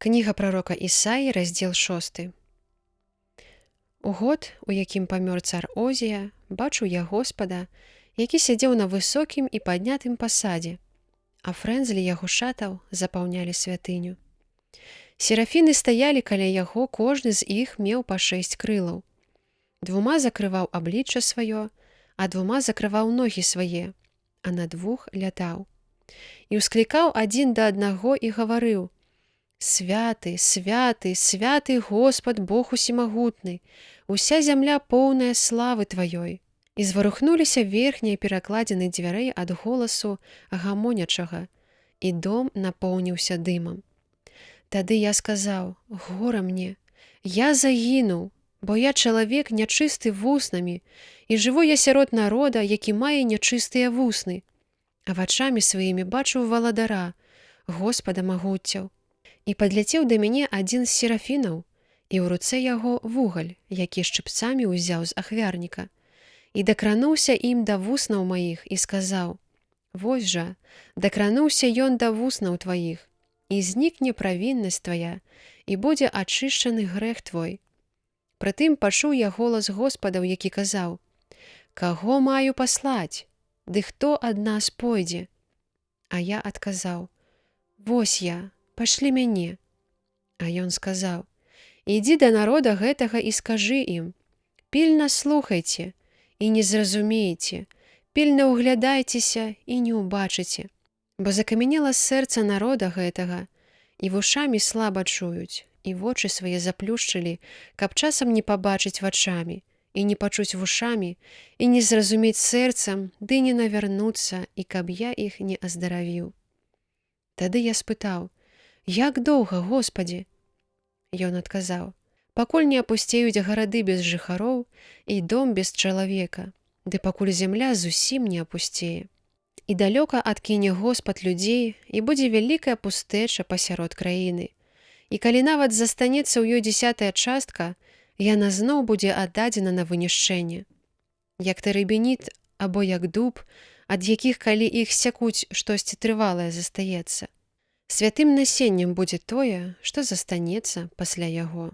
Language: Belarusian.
Кніга прарока Ісаі, раздзел 6. У год, у якім памёр цар Озія, бачыў я Господа, які сядзеў на высокім і паднятым пасадзе, а фрэнзлі яго шатаў запаўнялі святыню. Серафіны стаялі каля яго, кожны з іх меў па 6 крылаў. 2 закрываў аблічча сваё, а 2 закрываў ногі свае, а на 2 лятаў. І ўсклікаў адзін да аднаго і гаварыў: «Святы, святы, святы Господ Бог усімагутны, уся зямля поўная славы Тваёй». І зварухнуліся верхнія перакладзіны дзвярэй ад голасу гамонячага, і дом напоўніўся дымам. Тады я сказаў: «Гора мне, я загінуў, бо я чалавек нячысты вуснамі, і жыву я сярод народа, які мае нячыстыя вусны, а вачамі сваімі бачыў валадара, Господа магуццяў». І падляцеў да мяне адзін з серафінаў, і ў руцэ яго вугаль, які шчыпцамі ўзяў з ахвярніка, і дакрануўся ім да вуснаў маіх і сказаў: «Вось жа, дакрануўся ён да вуснаў тваіх, і знікне правіннасць твая, і будзе ачышчаны грэх твой». Прытым пачуў я голас Господаў, які казаў: «Каго маю паслаць? Ды хто ад нас пойдзе?» А я адказаў: «Вось я, пашлі мяне». А ён сказаў: «Ідзі да народа гэтага і скажы ім: пільна слухайце і не зразумееце, пільна ўглядайцеся і не ўбачыце, бо закамянела сэрца народа гэтага, і вушамі слаба чуюць, і вочы свае заплюшчылі, каб часам не пабачыць вачамі, і не пачуць вушамі, і не зразумець сэрцам, ды не навярнуцца, і каб я іх не аздаравіў». Тады я спытаў: «Як доўга, Господі?» Ён адказаў: «Пакуль не апусцеюць гарады без жыхароў і дом без чалавека, ды пакуль зямля зусім не апусцее. І далёка адкіне Господ людзей, і будзе вялікая пустэча пасярод краіны. І калі нават застанецца ў ёй 10-я частка, яна зноў будзе аддадзена на вынішчэнне. Як тэрыбеніт або як дуб, ад якіх, калі іх сякуць, штосьці трывалае застаецца. Святым насеннем будзе тое, што застанецца пасля яго».